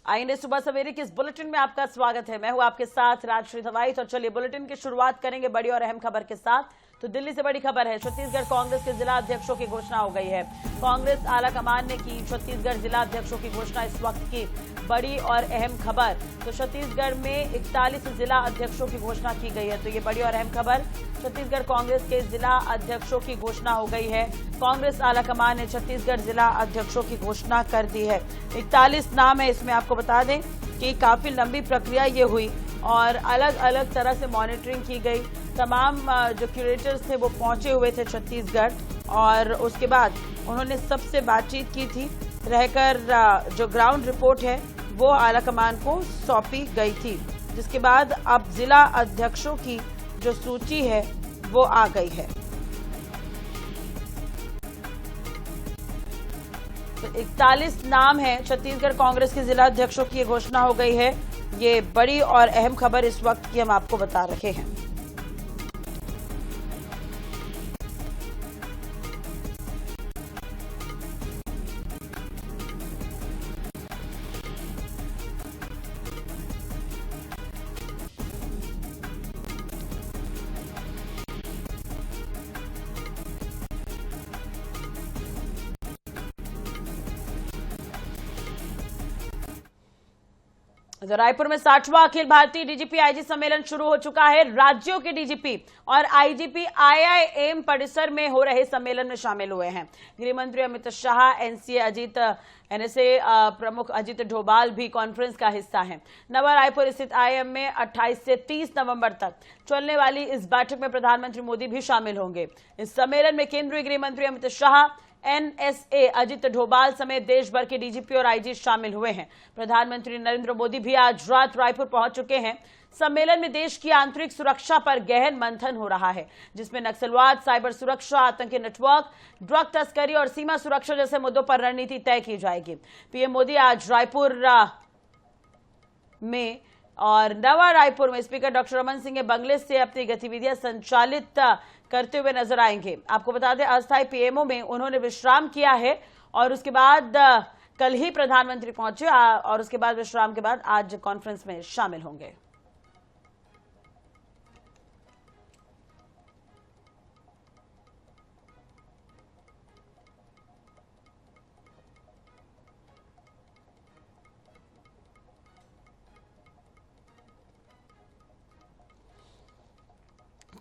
INA सुबह सवेरे के इस बुलेटिन में आपका स्वागत है। मैं हूं आपके साथ राजश्री धवाई। तो चलिए बुलेटिन की शुरुआत करेंगे बड़ी और अहम खबर के साथ। तो दिल्ली से बड़ी खबर है, छत्तीसगढ़ कांग्रेस के जिला अध्यक्षों की घोषणा हो गई है। कांग्रेस आला कमान ने की छत्तीसगढ़ जिला अध्यक्षों की घोषणा। इस वक्त की बड़ी और अहम खबर, तो छत्तीसगढ़ में 41 जिला अध्यक्षों की घोषणा की गई है। तो ये बड़ी और अहम खबर, छत्तीसगढ़ कांग्रेस के जिला अध्यक्षों की घोषणा हो गई है। कांग्रेस आला कमान ने छत्तीसगढ़ जिला अध्यक्षों की घोषणा कर दी है। 41 नाम है। इसमें आपको बता दें कि काफी लंबी प्रक्रिया ये हुई और अलग अलग तरह से मॉनिटरिंग की गई। तमाम जो क्यूरेटर्स थे वो पहुंचे हुए थे छत्तीसगढ़ और उसके बाद उन्होंने सबसे बातचीत की थी, रहकर जो ग्राउंड रिपोर्ट है वो आला कमान को सौंपी गई थी। जिसके बाद अब जिला अध्यक्षों की जो सूची है वो आ गई है। तो 41 नाम है। छत्तीसगढ़ कांग्रेस के जिला अध्यक्षों की घोषणा हो गई है। ये बड़ी और अहम खबर इस वक्त की हम आपको बता रहे हैं। तो रायपुर में 60वां अखिल भारतीय डीजीपी आईजी सम्मेलन शुरू हो चुका है। राज्यों के डीजीपी और आईजीपी आईआईएम परिसर में हो रहे सम्मेलन में शामिल हुए हैं। गृह मंत्री अमित शाह, एनएसए प्रमुख अजित डोभाल भी कॉन्फ्रेंस का हिस्सा हैं। नवा रायपुर स्थित आईआईएम में 28 से 30 नवंबर तक चलने वाली इस बैठक में प्रधानमंत्री मोदी भी शामिल होंगे। इस सम्मेलन में केंद्रीय गृह मंत्री अमित शाह, एनएसए अजित डोभाल समेत देश भर के डीजीपी और आईजी शामिल हुए हैं। प्रधानमंत्री नरेंद्र मोदी भी आज रात रायपुर पहुंच चुके हैं। सम्मेलन में देश की आंतरिक सुरक्षा पर गहन मंथन हो रहा है, जिसमें नक्सलवाद, साइबर सुरक्षा, आतंकी नेटवर्क, ड्रग तस्करी और सीमा सुरक्षा जैसे मुद्दों पर रणनीति तय की जाएगी। पीएम मोदी आज रायपुर में और नवा रायपुर में स्पीकर डॉक्टर रमन सिंह बंगले से अपनी गतिविधियां संचालित करते हुए नजर आएंगे। आपको बता दें अस्थायी पीएमओ में उन्होंने विश्राम किया है और उसके बाद कल ही प्रधानमंत्री पहुंचे और उसके बाद विश्राम के बाद आज कॉन्फ्रेंस में शामिल होंगे।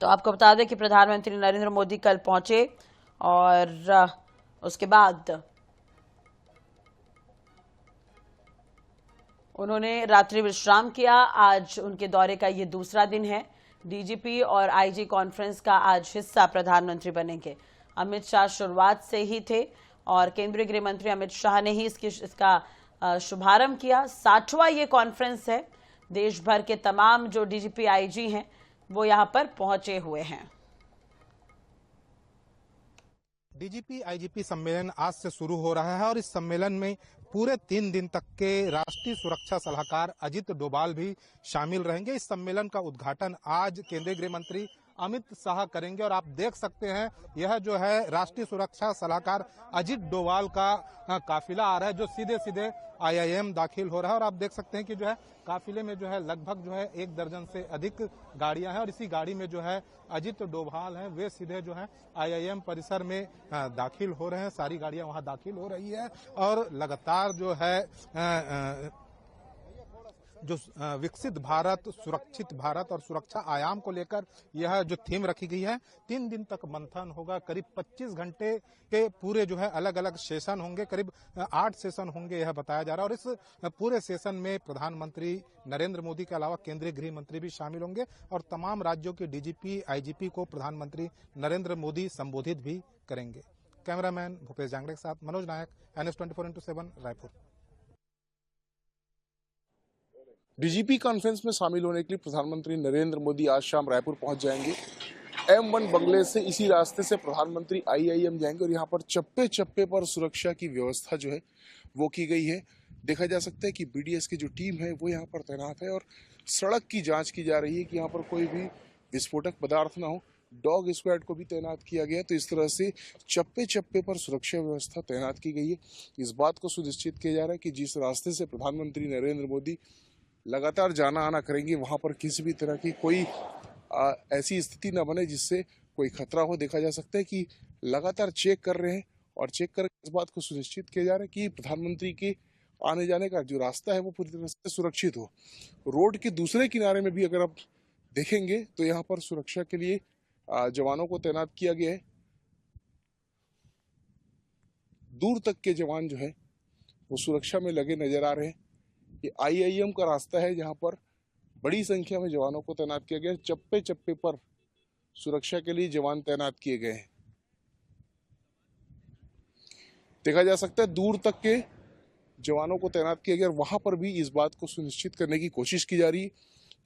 तो आपको बता दें कि प्रधानमंत्री नरेंद्र मोदी कल पहुंचे और उसके बाद उन्होंने रात्रि विश्राम किया। आज उनके दौरे का ये दूसरा दिन है। डीजीपी और आईजी कॉन्फ्रेंस का आज हिस्सा प्रधानमंत्री बनेंगे। अमित शाह शुरुआत से ही थे और केंद्रीय गृह मंत्री अमित शाह ने ही इसका शुभारंभ किया। 60वां ये कॉन्फ्रेंस है। देश भर के तमाम जो डीजीपी आईजी हैं वो यहां पर पहुंचे हुए हैं। डीजीपी आईजीपी सम्मेलन आज से शुरू हो रहा है और इस सम्मेलन में पूरे 3 दिन तक के राष्ट्रीय सुरक्षा सलाहकार अजित डोभाल भी शामिल रहेंगे। इस सम्मेलन का उद्घाटन आज केंद्रीय गृह मंत्री अमित शाह करेंगे और आप देख सकते हैं यह जो है राष्ट्रीय सुरक्षा सलाहकार अजित डोभाल का काफिला आ रहा है जो सीधे सीधे आईआईएम दाखिल हो रहा है। और आप देख सकते हैं कि जो है काफिले में जो है लगभग जो है 1 दर्जन से अधिक गाड़ियां हैं और इसी गाड़ी में जो है अजित डोभाल हैं वे सीधे जो है आईआईएम परिसर में दाखिल हो रहे हैं। सारी गाड़ियां वहां दाखिल हो रही है और लगातार जो है जो विकसित भारत, सुरक्षित भारत और सुरक्षा आयाम को लेकर यह जो थीम रखी गई है। 3 दिन तक मंथन होगा। करीब 25 घंटे के पूरे जो है अलग अलग सेशन होंगे। करीब 8 सेशन होंगे यह बताया जा रहा है और इस पूरे सेशन में प्रधानमंत्री नरेंद्र मोदी के अलावा केंद्रीय गृह मंत्री भी शामिल होंगे और तमाम राज्यों के डीजीपी आईजीपी को प्रधानमंत्री नरेंद्र मोदी संबोधित भी करेंगे। कैमरामैन भूपेश जांगड़े के साथ मनोज नायक, NS 24x7 Raipur. DGP conference में शामिल होने के लिए प्रधानमंत्री नरेंद्र मोदी आज शाम रायपुर पहुंच जाएंगे। M1 बंगले से इसी रास्ते से प्रधानमंत्री आईआईएम जाएंगे और यहाँ पर चप्पे चप्पे पर सुरक्षा की व्यवस्था जो है वो की गई है। देखा जा सकता है कि बीडीएस की जो टीम है वो यहाँ पर तैनात है और सड़क की जांच की जा रही है कि यहाँ पर कोई भी विस्फोटक पदार्थ ना हो। डॉग स्क्वाड को भी तैनात किया गया है। तो इस तरह से चप्पे चप्पे पर सुरक्षा व्यवस्था तैनात की गई है। इस बात को सुनिश्चित किया जा रहा है कि जिस रास्ते से प्रधानमंत्री नरेंद्र मोदी लगातार जाना आना करेंगे वहां पर किसी भी तरह की कोई ऐसी स्थिति न बने जिससे कोई खतरा हो। देखा जा सकता है कि लगातार चेक कर रहे हैं और चेक करके इस बात को सुनिश्चित किया जा रहा है कि प्रधानमंत्री के आने जाने का जो रास्ता है वो पूरी तरह से सुरक्षित हो। रोड के दूसरे किनारे में भी अगर आप देखेंगे तो यहाँ पर सुरक्षा के लिए जवानों को तैनात किया गया है। दूर तक के जवान जो है वो सुरक्षा में लगे नजर आ रहे हैं। ये IIM का रास्ता है जहां पर बड़ी संख्या में जवानों को तैनात किया गया है। चप्पे चप्पे पर सुरक्षा के लिए जवान तैनात किए गए हैं। देखा जा सकता है दूर तक के जवानों को तैनात किया गया और वहां पर भी इस बात को सुनिश्चित करने की कोशिश की जा रही है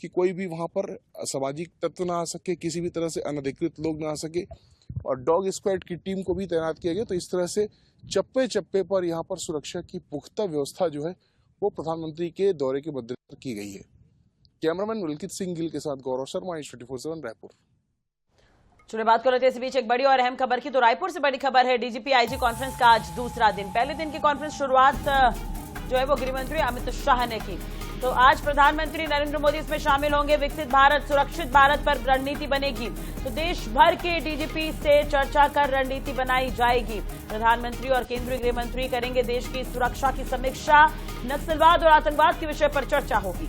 कि कोई भी वहां पर असामाजिक तत्व ना आ सके, किसी भी तरह से अनधिकृत लोग ना आ सके। और डॉग स्क्वाड की टीम को भी तैनात किया गया। तो इस तरह से चप्पे चप्पे पर यहाँ पर सुरक्षा की पुख्ता व्यवस्था जो है वो प्रधानमंत्री के दौरे के मद्देनजर की गई है। कैमरामैन मलकित सिंह गिल के साथ गौरव शर्मा, News 24/7 रायपुर। चलिए बात कर रहे थे इस बीच एक बड़ी और अहम खबर की। तो रायपुर से बड़ी खबर है, डीजीपी आईजी कॉन्फ्रेंस का आज दूसरा दिन। पहले दिन की कॉन्फ्रेंस शुरुआत जो है वो गृह मंत्री अमित शाह ने की। तो आज प्रधानमंत्री नरेंद्र मोदी इसमें शामिल होंगे। विकसित भारत सुरक्षित भारत पर रणनीति बनेगी। तो देश भर के डीजीपी से चर्चा कर रणनीति बनाई जाएगी। प्रधानमंत्री और केंद्रीय गृह मंत्री करेंगे देश की सुरक्षा की समीक्षा। नक्सलवाद और आतंकवाद के विषय पर चर्चा होगी।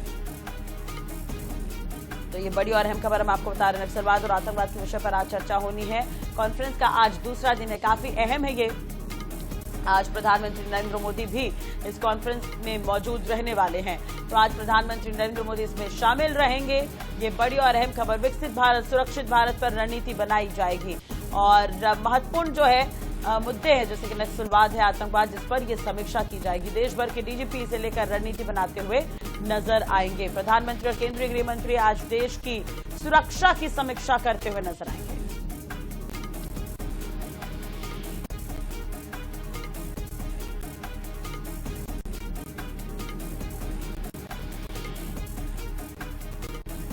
तो ये बड़ी और अहम खबर हम आपको बता रहे हैं। नक्सलवाद और आतंकवाद के विषय पर आज चर्चा होनी है। कॉन्फ्रेंस का आज दूसरा दिन है, काफी अहम है ये। आज प्रधानमंत्री नरेंद्र मोदी भी इस कॉन्फ्रेंस में मौजूद रहने वाले हैं। तो आज प्रधानमंत्री नरेंद्र मोदी इसमें शामिल रहेंगे। ये बड़ी और अहम खबर, विकसित भारत सुरक्षित भारत पर रणनीति बनाई जाएगी। और महत्वपूर्ण जो है मुद्दे हैं जैसे कि नक्सलवाद है, आतंकवाद, जिस पर यह समीक्षा की जाएगी। देश भर के डीजीपी से लेकर रणनीति बनाते हुए नजर आएंगे। प्रधानमंत्री और केंद्रीय गृह मंत्री आज देश की सुरक्षा की समीक्षा करते हुए नजर आएंगे।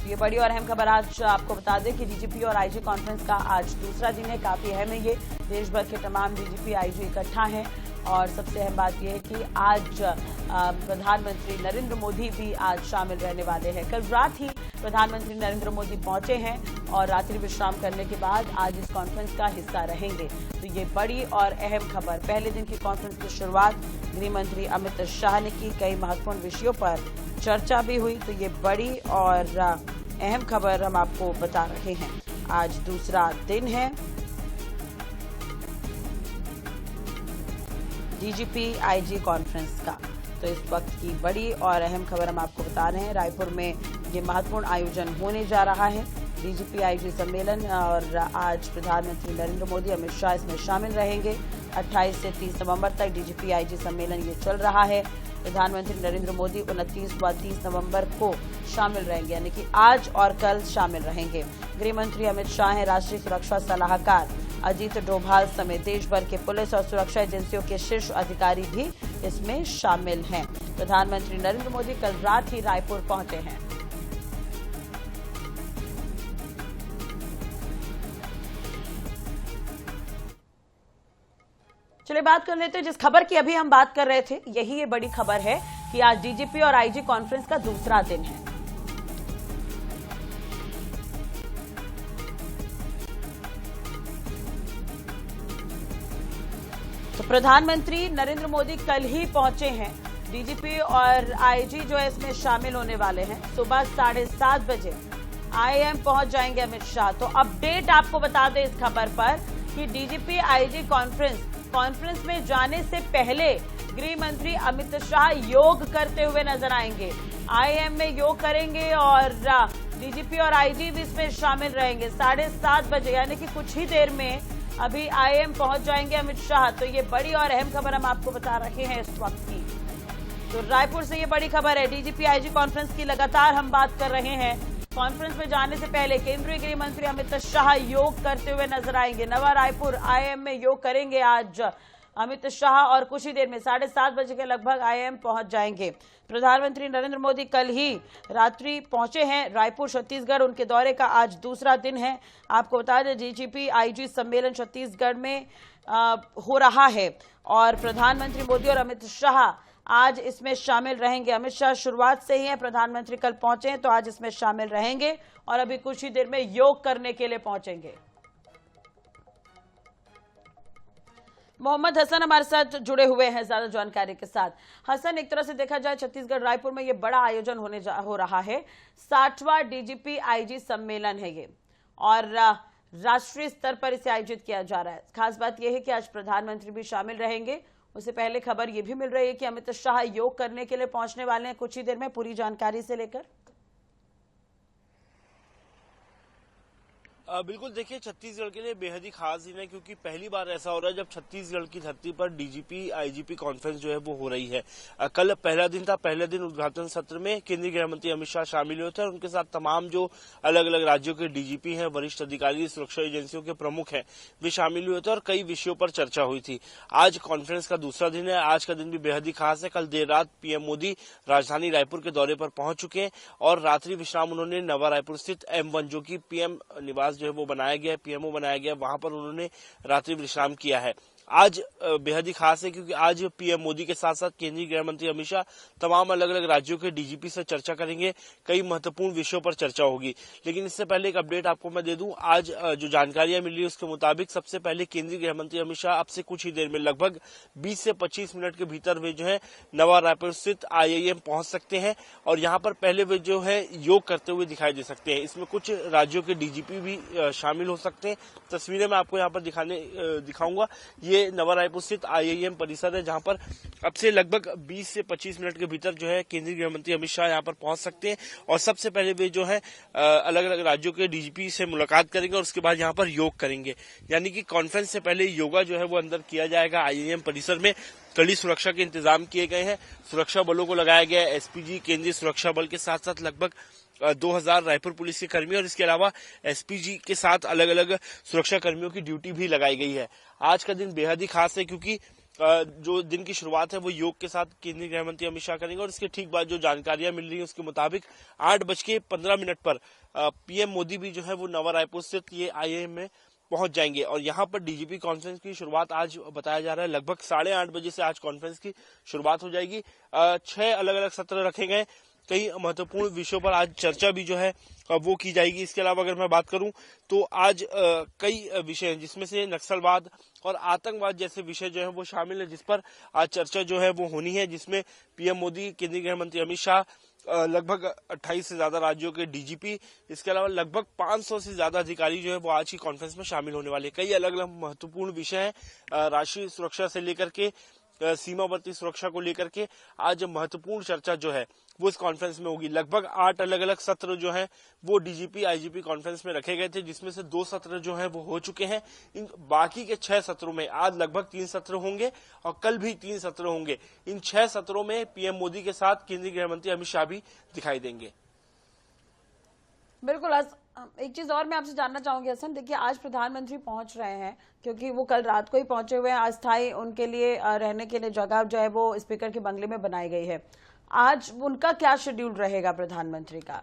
ये बड़ी और अहम खबर आज आपको बता दें कि डीजीपी और आईजी कॉन्फ्रेंस का आज दूसरा दिन है। काफी अहम है ये। देश भर के तमाम डीजीपी आईजी इकट्ठा हैं। और सबसे अहम बात यह है कि आज प्रधानमंत्री नरेंद्र मोदी भी आज शामिल रहने वाले हैं। कल रात ही प्रधानमंत्री नरेंद्र मोदी पहुंचे हैं और रात्रि विश्राम करने के बाद आज इस कॉन्फ्रेंस का हिस्सा रहेंगे। तो ये बड़ी और अहम खबर। पहले दिन की कॉन्फ्रेंस की शुरुआत गृह मंत्री अमित शाह ने की। कई महत्वपूर्ण विषयों पर चर्चा भी हुई। तो ये बड़ी और अहम खबर हम आपको बता रहे हैं। आज दूसरा दिन है डीजीपी आईजी कॉन्फ्रेंस का। तो इस वक्त की बड़ी और अहम खबर हम आपको बता रहे हैं। रायपुर में ये महत्वपूर्ण आयोजन होने जा रहा है, डीजीपी आईजी सम्मेलन। और आज प्रधानमंत्री नरेंद्र मोदी, अमित शाह इसमें शामिल रहेंगे। 28 से 30 नवंबर तक डीजीपी आईजी सम्मेलन ये चल रहा है। प्रधानमंत्री नरेंद्र मोदी 29 व 30 नवंबर को शामिल रहेंगे, यानी कि आज और कल शामिल रहेंगे। गृह मंत्री अमित शाह हैं। राष्ट्रीय सुरक्षा सलाहकार अजीत डोभाल समेत देश भर के पुलिस और सुरक्षा एजेंसियों के शीर्ष अधिकारी भी इसमें शामिल हैं। प्रधानमंत्री नरेंद्र मोदी कल रात ही रायपुर पहुंचे हैं। चलिए बात कर लेते हैं जिस खबर की अभी हम बात कर रहे थे। यही ये बड़ी खबर है कि आज डीजीपी और आईजी कॉन्फ्रेंस का दूसरा दिन है। तो प्रधानमंत्री नरेंद्र मोदी कल ही पहुंचे हैं। डीजीपी और आईजी जो है इसमें शामिल होने वाले हैं। सुबह 7:30 बजे IIM पहुंच जाएंगे अमित शाह। तो अपडेट आपको बता दें इस खबर पर कि डीजीपी आईजी कॉन्फ्रेंस में जाने से पहले गृह मंत्री अमित शाह योग करते हुए नजर आएंगे। IIM में योग करेंगे और डीजीपी और आईजी भी इसमें शामिल रहेंगे। 7:30 बजे यानी कि कुछ ही देर में अभी IIM पहुंच जाएंगे अमित शाह। तो ये बड़ी और अहम खबर हम आपको बता रहे हैं इस वक्त की। तो रायपुर से ये बड़ी खबर है। डीजीपी आईजी कॉन्फ्रेंस की लगातार हम बात कर रहे हैं। कॉन्फ्रेंस में जाने से पहले केंद्रीय गृह मंत्री अमित शाह योग करते हुए नजर आएंगे। नवा रायपुर IIM में योग करेंगे आज अमित शाह और कुछ ही देर में 7:30 बजे के लगभग आईआईएम पहुंच जाएंगे। प्रधानमंत्री नरेंद्र मोदी कल ही रात्रि पहुंचे हैं रायपुर छत्तीसगढ़। उनके दौरे का आज दूसरा दिन है। आपको बता दें डीजीपी आईजी सम्मेलन छत्तीसगढ़ में हो रहा है और प्रधानमंत्री मोदी और अमित शाह आज इसमें शामिल रहेंगे। अमित शाह शुरुआत से ही है, प्रधानमंत्री कल पहुंचे हैं तो आज इसमें शामिल रहेंगे और अभी कुछ ही देर में योग करने के लिए पहुंचेंगे। मोहम्मद हसन हमारे साथ जुड़े हुए हैं ज्यादा जानकारी के साथ। हसन, एक तरह से देखा जाए छत्तीसगढ़ रायपुर में ये बड़ा आयोजन हो रहा है, 60वां डीजीपी आईजी सम्मेलन है ये और राष्ट्रीय स्तर पर इसे आयोजित किया जा रहा है। खास बात यह है कि आज प्रधानमंत्री भी शामिल रहेंगे। उससे पहले खबर यह भी मिल रही है कि अमित शाह योग करने के लिए पहुंचने वाले हैं कुछ ही देर में। पूरी जानकारी से लेकर बिल्कुल, देखिए छत्तीसगढ़ के लिए बेहद ही खास दिन है क्योंकि पहली बार ऐसा हो रहा है जब छत्तीसगढ़ की धरती पर डीजीपी आईजीपी कॉन्फ्रेंस जो है वो हो रही है। कल पहला दिन था। पहले दिन उद्घाटन सत्र में केंद्रीय गृह मंत्री अमित शाह शामिल हुए थे और उनके साथ तमाम जो अलग अलग राज्यों के डीजीपी हैं, वरिष्ठ अधिकारी, सुरक्षा एजेंसियों के प्रमुख हैं, वे शामिल हुए थे और कई विषयों पर चर्चा हुई थी। आज कॉन्फ्रेंस का दूसरा दिन है। आज का दिन भी बेहद ही खास है। कल देर रात पीएम मोदी राजधानी रायपुर के दौरे पर पहुंच चुके हैं और रात्रि विश्राम उन्होंने नवा रायपुर स्थित M1 जो की पीएम निवास जो है वो बनाया गया है, पीएमओ बनाया गया, वहां पर उन्होंने रात्रि विश्राम किया है। आज बेहद ही खास है क्योंकि आज पीएम मोदी के साथ साथ केंद्रीय गृह मंत्री अमित शाह तमाम अलग अलग राज्यों के डीजीपी से चर्चा करेंगे। कई महत्वपूर्ण विषयों पर चर्चा होगी। लेकिन इससे पहले एक अपडेट आपको मैं दे दूं। आज जो जानकारियां मिल रही है उसके मुताबिक सबसे पहले केंद्रीय गृह मंत्री अमित शाह अब से कुछ ही देर में लगभग 20 से 25 मिनट के भीतर वे जो है नवा रायपुर स्थित आईआईएम पहुंच सकते हैं और यहाँ पर पहले वे जो है योग करते हुए दिखाई दे सकते हैं। इसमें कुछ राज्यों के डीजीपी भी शामिल हो सकते हैं। तस्वीरें मैं आपको यहाँ पर दिखाऊंगा। ये नवा रायपुर स्थित आईआईएम परिसर है जहां पर अब से लगभग 20 से 25 मिनट के भीतर जो है केंद्रीय गृह मंत्री अमित शाह यहां पर पहुंच सकते हैं और सबसे पहले वे जो है अलग अलग राज्यों के डीजीपी से मुलाकात करेंगे और उसके बाद यहां पर योग करेंगे। यानी कि कॉन्फ्रेंस से पहले योगा जो है वो अंदर किया जाएगा। आईआईएम परिसर में कड़ी सुरक्षा के इंतजाम किए गए हैं। सुरक्षा बलों को लगाया गया है। एसपीजी केंद्रीय सुरक्षा बल के साथ साथ लगभग 2000 रायपुर पुलिस के कर्मी और इसके अलावा एसपीजी के साथ अलग अलग सुरक्षा कर्मियों की ड्यूटी भी लगाई गई है। आज का दिन बेहद ही खास है क्योंकि जो दिन की शुरुआत है वो योग के साथ केंद्रीय गृह मंत्री अमित शाह करेंगे और इसके ठीक बाद जो जानकारियां मिल रही है उसके मुताबिक 8:15 पर पीएम मोदी भी जो है वो नवा रायपुर स्थित ये आईआईएम में पहुंच जाएंगे और यहाँ पर डीजीपी कॉन्फ्रेंस की शुरुआत आज बताया जा रहा है लगभग 8:30 बजे से आज कॉन्फ्रेंस की शुरुआत हो जाएगी। 6 अलग अलग सत्र रखे गए। कई महत्वपूर्ण विषयों पर आज चर्चा भी जो है वो की जाएगी। इसके अलावा अगर मैं बात करूं तो आज कई विषय हैं जिसमें से नक्सलवाद और आतंकवाद जैसे विषय जो है वो शामिल है जिस पर आज चर्चा जो है वो होनी है, जिसमें पीएम मोदी, केंद्रीय गृह मंत्री अमित शाह, लगभग 28 से ज्यादा राज्यों के डीजीपी, इसके अलावा लगभग 500 से ज्यादा अधिकारी जो है वो आज की कॉन्फ्रेंस में शामिल होने वाले। कई अलग अलग महत्वपूर्ण विषय हैं। राष्ट्रीय सुरक्षा से लेकर के सीमावर्ती सुरक्षा को लेकर के आज महत्वपूर्ण चर्चा जो है वो इस कॉन्फ्रेंस में होगी। लगभग 8 अलग अलग सत्र जो हैं वो डीजीपी आईजीपी कॉन्फ्रेंस में रखे गए थे जिसमें से 2 सत्र जो हैं वो हो चुके हैं। इन बाकी के 6 सत्रों में आज लगभग 3 सत्र होंगे और कल भी 3 सत्र होंगे। इन 6 सत्रों में पीएम मोदी के साथ केंद्रीय गृह मंत्री अमित शाह भी दिखाई देंगे। बिल्कुल। एक चीज और मैं आपसे जानना चाहूंगी हसन, देखिए आज प्रधानमंत्री पहुंच रहे हैं क्योंकि वो कल रात को ही पहुंचे हुए हैं। अस्थायी उनके लिए रहने के लिए जगह जो है वो स्पीकर के बंगले में बनाई गई है। आज उनका क्या शेड्यूल रहेगा प्रधानमंत्री का?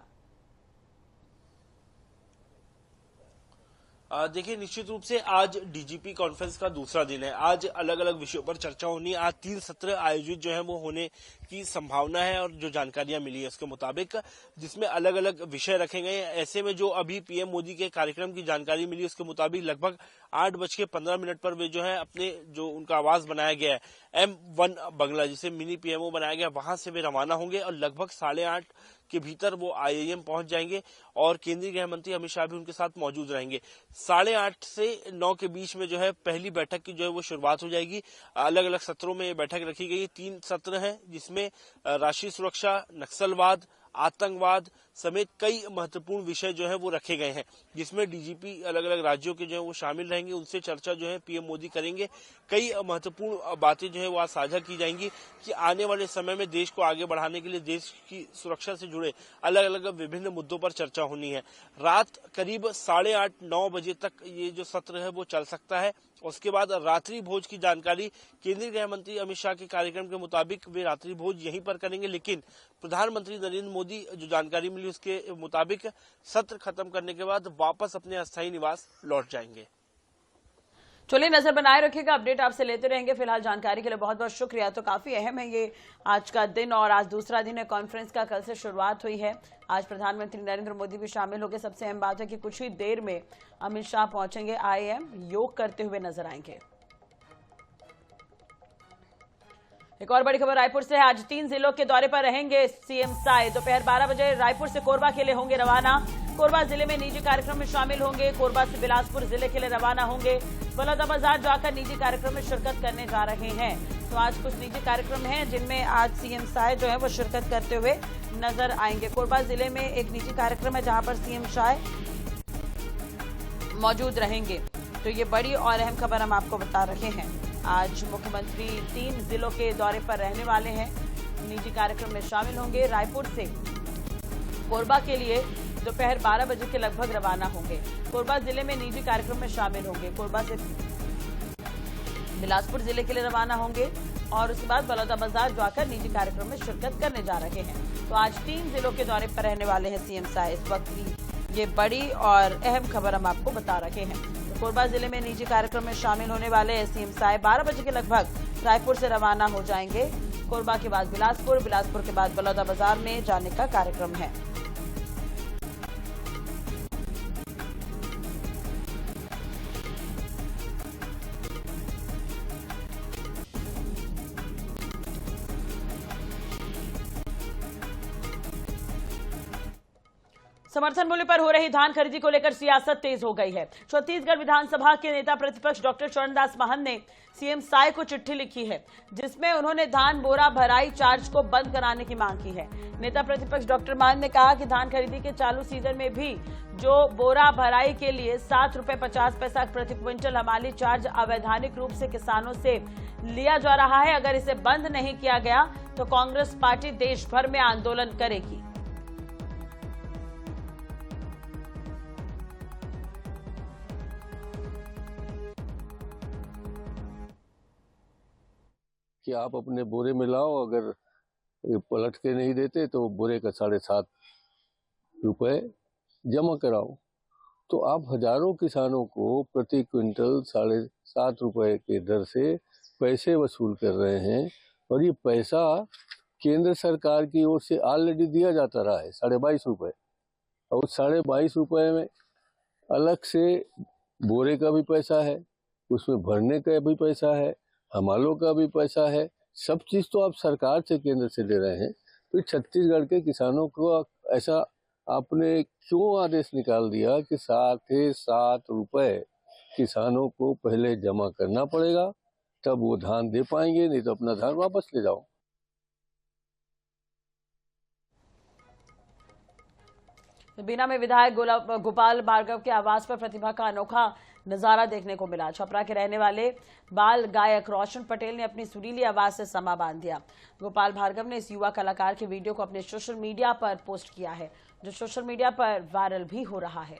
देखिए निश्चित रूप से आज डीजीपी कॉन्फ्रेंस का दूसरा दिन है। आज अलग अलग विषयों पर चर्चा होनी है। आज 3 सत्र आयोजित जो है वो होने की संभावना है और जो जानकारियां मिली है उसके मुताबिक जिसमें अलग अलग विषय रखे गए हैं। ऐसे में जो अभी पीएम मोदी के कार्यक्रम की जानकारी मिली उसके मुताबिक लगभग 8:15 पर वे जो है अपने जो उनका आवास बनाया गया है M1 बंगला जिसे मिनी पीएमओ बनाया गया वहां से वे रवाना होंगे और लगभग 8:30 के भीतर वो आईआईएम पहुंच जाएंगे और केंद्रीय गृह मंत्री अमित शाह भी उनके साथ मौजूद रहेंगे। 8:30 से 9 के बीच में जो है पहली बैठक की जो है वो शुरुआत हो जाएगी। अलग अलग सत्रों में बैठक रखी गई। 3 सत्र हैं जिसमें राष्ट्रीय सुरक्षा, नक्सलवाद, आतंकवाद समेत कई महत्वपूर्ण विषय जो है वो रखे गए हैं जिसमें डीजीपी अलग अलग राज्यों के जो है वो शामिल रहेंगे। उनसे चर्चा जो है पीएम मोदी करेंगे। कई महत्वपूर्ण बातें जो है वो आज साझा की जाएंगी कि आने वाले समय में देश को आगे बढ़ाने के लिए देश की सुरक्षा से जुड़े अलग अलग विभिन्न मुद्दों पर चर्चा होनी है। रात करीब 8:30-9 बजे तक ये जो सत्र है वो चल सकता है उसके बाद रात्रि भोज की जानकारी केंद्रीय गृह मंत्री अमित शाह के कार्यक्रम के मुताबिक वे रात्रि भोज यहीं पर करेंगे, लेकिन प्रधानमंत्री नरेंद्र मोदी जो जानकारी मिली उसके मुताबिक सत्र खत्म करने के बाद वापस अपने अस्थायी निवास लौट जाएंगे। चलिए नजर बनाए रखिएगा, अपडेट आपसे लेते रहेंगे। फिलहाल जानकारी के लिए बहुत बहुत शुक्रिया। तो काफी अहम है ये आज का दिन और आज दूसरा दिन है कॉन्फ्रेंस का, कल से शुरुआत हुई है। आज प्रधानमंत्री नरेंद्र मोदी भी शामिल हो गए। सबसे अहम बात है कि कुछ ही देर में अमित शाह पहुंचेंगे, IIM योग करते हुए नजर आएंगे। एक और बड़ी खबर रायपुर से है। आज 3 जिलों के दौरे पर रहेंगे सीएम साय। दोपहर 12 बजे रायपुर से कोरबा के लिए होंगे रवाना। कोरबा जिले में निजी कार्यक्रम में शामिल होंगे। कोरबा से बिलासपुर जिले के लिए रवाना होंगे। बलौदाबाजार जाकर निजी कार्यक्रम में शिरकत करने जा रहे हैं। तो आज कुछ निजी कार्यक्रम हैं जिनमें आज सीएम साय जो है वो शिरकत करते हुए नजर आएंगे। कोरबा जिले में एक निजी कार्यक्रम है जहां पर सीएम साय मौजूद रहेंगे। तो ये बड़ी और अहम खबर हम आपको बता रहे हैं। आज मुख्यमंत्री 3 जिलों के दौरे पर रहने वाले हैं, निजी कार्यक्रम में शामिल होंगे। रायपुर से कोरबा के लिए दोपहर 12 बजे के लगभग रवाना होंगे। कोरबा जिले में निजी कार्यक्रम में शामिल होंगे। कोरबा से बिलासपुर जिले के लिए रवाना होंगे और उसके बाद बलौदाबाजार जाकर निजी कार्यक्रम में शिरकत करने जा रहे हैं। तो आज 3 जिलों के दौरे पर रहने वाले हैं सीएम साय। इस वक्त की ये बड़ी और अहम खबर हम आपको बता रहे हैं। तो कोरबा जिले में निजी कार्यक्रम में शामिल होने वाले हैं सीएम साय। 12 बजे के लगभग रायपुर से रवाना हो जाएंगे। कोरबा के बाद बिलासपुर, बिलासपुर के बाद बलौदाबाजार में जाने का कार्यक्रम है। समर्थन मूल्य पर हो रही धान खरीदी को लेकर सियासत तेज हो गई है। छत्तीसगढ़ विधानसभा के नेता प्रतिपक्ष डॉक्टर चरणदास महंत ने सीएम साय को चिट्ठी लिखी है जिसमें उन्होंने धान बोरा भराई चार्ज को बंद कराने की मांग की है। नेता प्रतिपक्ष डॉक्टर महंत ने कहा कि धान खरीदी के चालू सीजन में भी जो बोरा भराई के लिए 7 रुपए 50 पैसा प्रति क्विंटल हमाली चार्ज अवैधानिक रूप से किसानों से लिया जा रहा है, अगर इसे बंद नहीं किया गया तो कांग्रेस पार्टी देश भर में आंदोलन करेगी। कि आप अपने बोरे में लाओ, अगर ये पलट के नहीं देते तो बोरे का 7.5 रुपए जमा कराओ। तो आप हजारों किसानों को प्रति क्विंटल 7.5 रुपए के दर से पैसे वसूल कर रहे हैं और ये पैसा केंद्र सरकार की ओर से ऑलरेडी दिया जाता रहा है 22.5 रुपए। और उस 22.5 रुपए में अलग से बोरे का भी पैसा है, उसमें भरने का भी पैसा है, हमालों का भी पैसा है। सब चीज तो आप सरकार से केंद्र से ले रहे हैं। तो छत्तीसगढ़ के किसानों को ऐसा आपने क्यों आदेश निकाल दिया कि 7.5 रुपए किसानों को पहले जमा करना पड़ेगा तब वो धान दे पाएंगे, नहीं तो अपना धान वापस ले जाओ। बीना में विधायक गोपाल भार्गव के आवास पर प्रतिभा का अनोखा नजारा देखने को मिला। छपरा के रहने वाले बाल गायक रोशन पटेल ने अपनी सुरीली आवाज से समा बांध दिया। गोपाल भार्गव ने इस युवा कलाकार के वीडियो को अपने सोशल मीडिया पर पोस्ट किया है, जो सोशल मीडिया पर वायरल भी हो रहा है।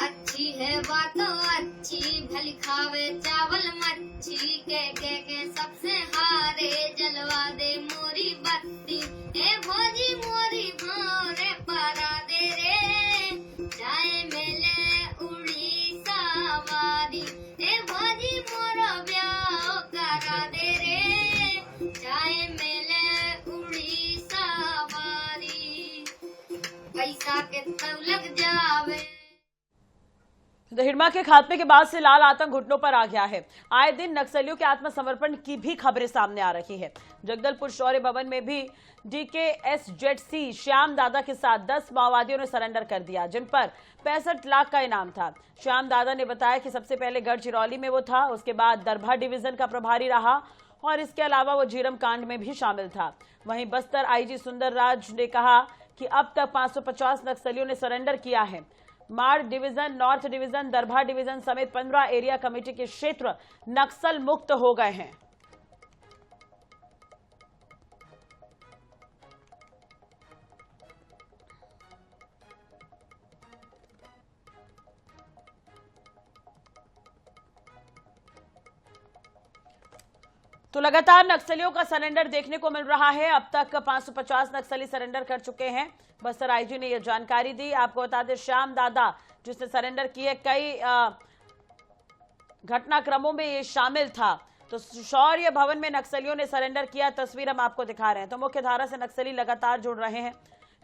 अच्छी है बातों अच्छी, भली खावे चावल मच्छी, के सबसे हारे जलवा दे मोरी बत्ती। ए भोजी मोरी भोरे परा दे रे, जाए मेले उड़ीसा वारी। ए भोजी मोरो ब्याह करा दे रे, जाए मेले उड़ीसा वारी। पैसा के तब लग जावे। तो हिड़मा के खात्मे के बाद से लाल आतंक घुटनों पर आ गया है। आए दिन नक्सलियों के आत्मसमर्पण की भी खबरें सामने आ रही है। जगदलपुर शौर्य भवन में भी DKSZC श्याम दादा के साथ 10 माओवादियों ने सरेंडर कर दिया, जिन पर 65 लाख का इनाम था। श्याम दादा ने बताया कि सबसे पहले गढ़चिरौली में वो था, उसके बाद दरभा डिवीजन का प्रभारी रहा और इसके अलावा वो झीरम कांड में भी शामिल था। वहीं बस्तर IG सुंदर राज ने कहा कि अब तक 550 नक्सलियों ने सरेंडर किया है। माड़ division, north division, Darbha division समेत 15 एरिया कमेटी के क्षेत्र नक्सल मुक्त हो गए हैं। तो लगातार नक्सलियों का सरेंडर देखने को मिल रहा है। अब तक 550 नक्सली सरेंडर कर चुके हैं। बस्तर IG ने यह जानकारी दी। आपको बता दें, श्याम दादा जिसने सरेंडर किए, कई घटनाक्रमों में ये शामिल था। तो शौर्य भवन में नक्सलियों ने सरेंडर किया, तस्वीर हम आपको दिखा रहे हैं। तो मुख्य धारा से नक्सली लगातार जुड़ रहे हैं।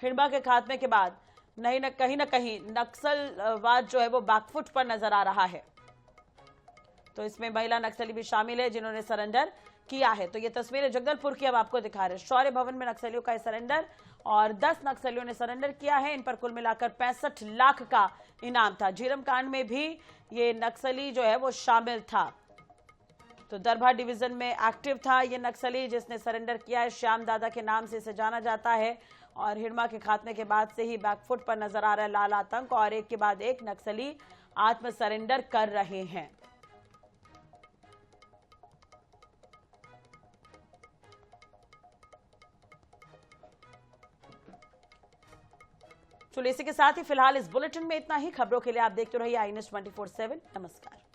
हिड़मा के खात्मे के बाद कहीं ना कहीं नक्सलवाद जो है वो बैकफुट पर नजर आ रहा है। तो इसमें महिला नक्सली भी शामिल है जिन्होंने सरेंडर किया है। तो ये तस्वीरें जगदलपुर की हम आपको दिखा रहे हैं। शौर्य भवन में नक्सलियों का सरेंडर और 10 नक्सलियों ने सरेंडर किया है। इन पर कुल मिलाकर 65 लाख का इनाम था। झीरम कांड में भी ये नक्सली जो है वो शामिल था। तो दरभा डिवीजन में एक्टिव था ये नक्सली जिसने सरेंडर किया है। श्याम दादा के नाम से इसे जाना जाता है और हिड़मा के खात्मे के बाद से ही बैकफुट पर नजर आ रहा है लाल आतंक और एक के बाद एक नक्सली आत्म सरेंडर कर रहे हैं। चलिए इसी के साथ ही फिलहाल इस बुलेटिन में इतना ही। खबरों के लिए आप देखते रहिए आई न्यूज़ 24/7। नमस्कार।